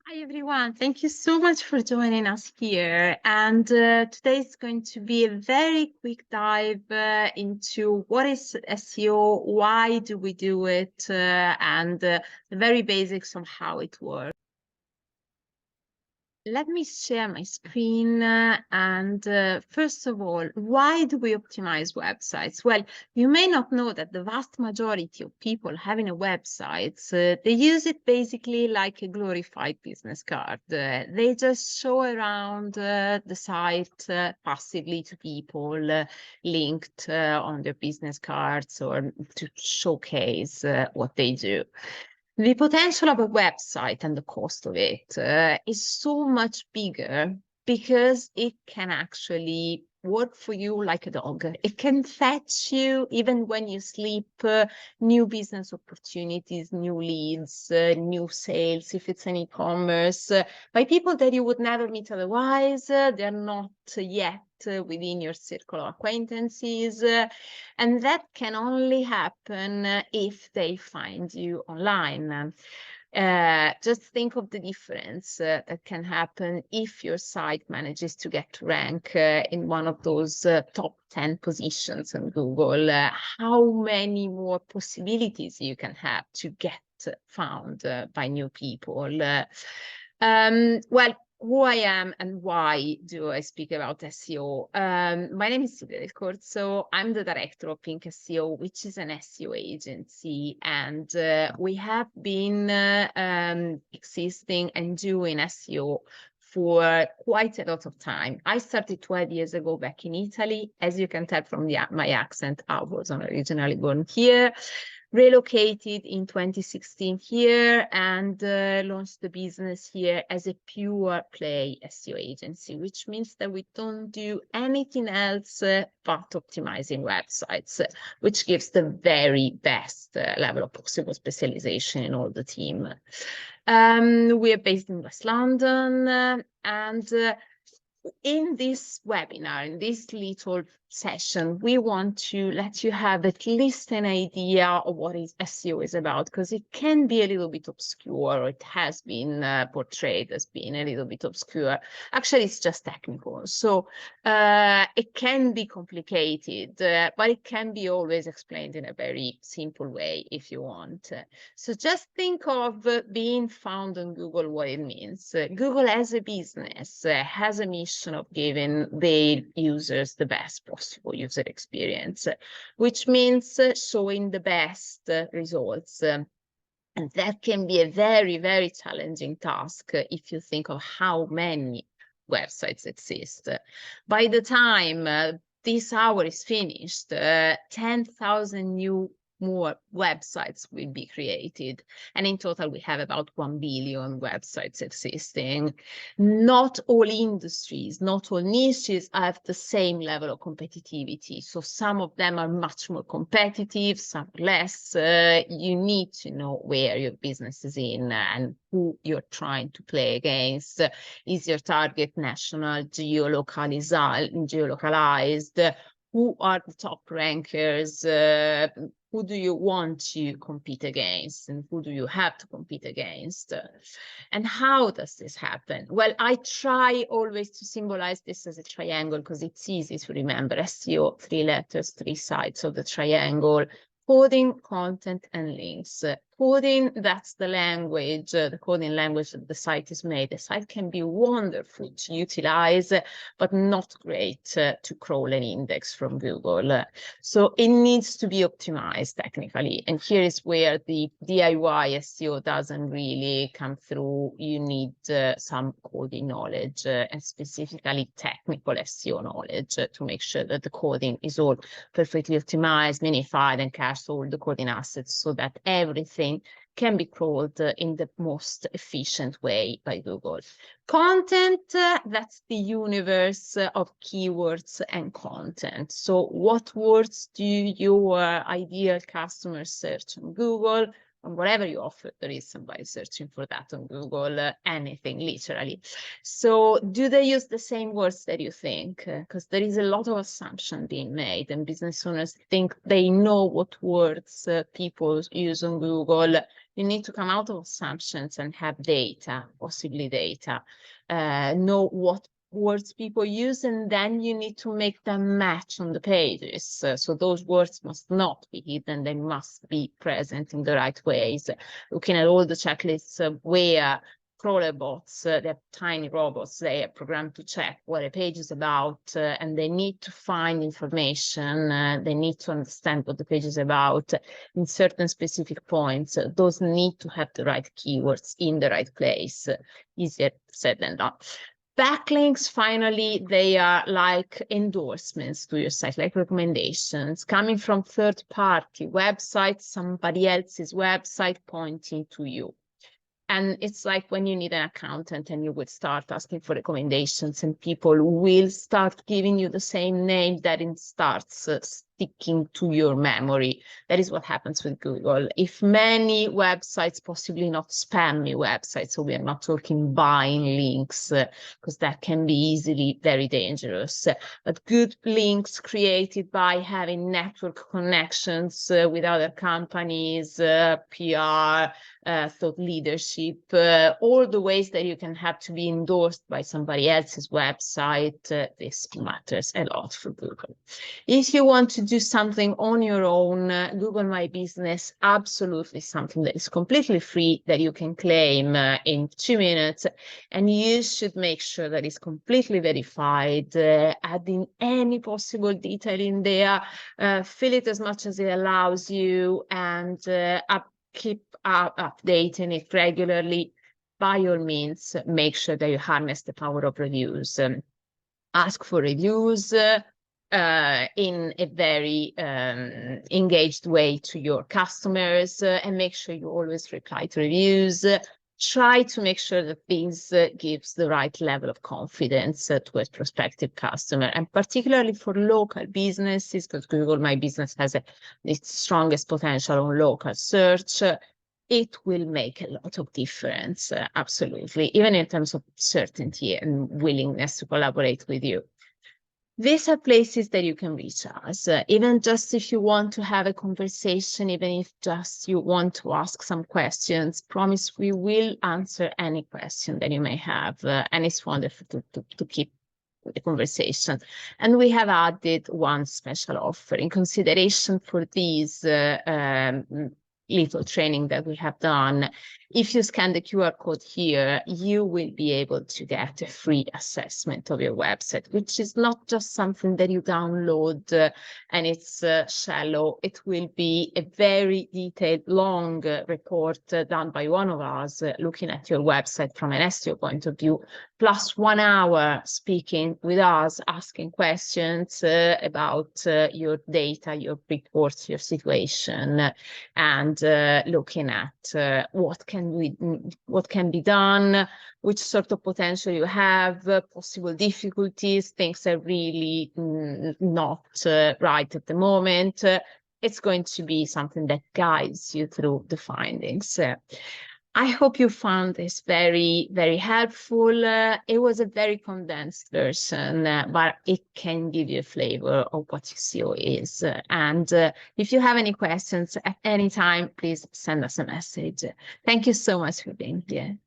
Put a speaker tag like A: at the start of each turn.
A: Hi everyone, thank you so much for joining us here. And today is going to be a very quick dive into what is SEO, why do we do it, and the very basics of how it works. Let me share my screen and first of all, why do we optimize websites? Well, you may not know that the vast majority of people having a website, they use it basically like a glorified business card. They just show around the site passively to people linked on their business cards or to showcase what they do. The potential of a website and the cost of it is so much bigger because it can actually work for you like a dog. It can fetch you, even when you sleep, new business opportunities, new leads, new sales, if it's an e-commerce, by people that you would never meet otherwise. They're not yet within your circle of acquaintances. And that can only happen if they find you online. Just think of the difference that can happen if your site manages to get to rank in one of those top 10 positions on Google. How many more possibilities you can have to get found by new people. Well, who I am and why do I speak about SEO. My name is Silvia Del Corso. I'm the director of Pink SEO, which is an SEO agency, and we have been existing and doing SEO for quite a lot of time. I started 12 years ago back in Italy. As you can tell from my accent, I wasn't originally born here. Relocated in 2016 here and launched the business here as a pure play SEO agency, which means that we don't do anything else but optimizing websites, which gives the very best level of possible specialization in all the team. We are based in West London and in this webinar, in this little session, we want to let you have at least an idea of what SEO is about, because it can be a little bit obscure, or it has been portrayed as being a little bit obscure. Actually, it's just technical. So it can be complicated, but it can be always explained in a very simple way if you want. So just think of being found on Google, what it means. Google as a business has a mission of giving their users the best possible user experience, which means showing the best results. And that can be a very, very challenging task if you think of how many websites exist. By the time this hour is finished, 10,000 new more websites will be created. And in total, we have about 1 billion websites existing. Not all industries, not all niches have the same level of competitivity. So some of them are much more competitive, some less. You need to know where your business is in and who you're trying to play against. Is your target national, geolocalized? Who are the top rankers? Who do you want to compete against, and who do you have to compete against? And how does this happen? Well, I try always to symbolize this as a triangle because it's easy to remember. SEO, 3 letters, 3 sides of the triangle: coding, content, and links. Coding, that's the language, the coding language that the site is made. The site can be wonderful to utilize, but not great to crawl an index from Google. So it needs to be optimized technically. And here is where the DIY SEO doesn't really come through. You need some coding knowledge and specifically technical SEO knowledge to make sure that the coding is all perfectly optimized, minified, and cached all the coding assets so that everything can be crawled in the most efficient way by Google. Content, that's the universe of keywords and content. So what words do your ideal customers search on Google? on whatever you offer, there is somebody searching for that on Google, anything, literally. So do they use the same words that you think? Because there is a lot of assumption being made, and business owners think they know what words people use on Google. You need to come out of assumptions and have data, possibly data, know what words people use, and then you need to make them match on the pages. So those words must not be hidden, they must be present in the right ways. Looking at all the checklists where crawler bots, they're tiny robots, they are programmed to check what a page is about, and they need to find information, they need to understand what the page is about in certain specific points. Those need to have the right keywords in the right place. Easier said than done. Backlinks, finally, they are like endorsements to your site, like recommendations coming from third-party websites, somebody else's website pointing to you. And it's like when you need an accountant and you would start asking for recommendations, and people will start giving you the same name that it starts sticking to your memory. That is what happens with Google. If many websites, possibly not spammy websites, so we are not talking buying links, because that can be easily very dangerous, but good links created by having network connections with other companies, PR, thought leadership, all the ways that you can have to be endorsed by somebody else's website. This matters a lot for Google. If you want to do something on your own, Google My Business, absolutely something that is completely free, that you can claim in 2 minutes, and you should make sure that it's completely verified, adding any possible detail in there, fill it as much as it allows you, and keep updating it regularly. By all means, make sure that you harness the power of reviews. Ask for reviews in a very engaged way to your customers, and make sure you always reply to reviews. Try to make sure that this gives the right level of confidence to a prospective customer, and particularly for local businesses, because Google My Business has its strongest potential on local search. It will make a lot of difference, absolutely, even in terms of certainty and willingness to collaborate with you. These are places that you can reach us, even just if you want to have a conversation, even if just you want to ask some questions. Promise we will answer any question that you may have, and it's wonderful to keep the conversation. And we have added one special offer in consideration for these little training that we have done. If you scan the QR code here, you will be able to get a free assessment of your website, which is not just something that you download and it's shallow. It will be a very detailed, long report done by one of us looking at your website from an SEO point of view, plus 1 hour speaking with us, asking questions about your data, your reports, your situation, and looking at what can be done, which sort of potential you have, possible difficulties, things that really not right at the moment. It's going to be something that guides you through the findings. I hope you found this very, very helpful. It was a very condensed version, but it can give you a flavor of what SEO is. And if you have any questions at any time, please send us a message. Thank you so much for being here.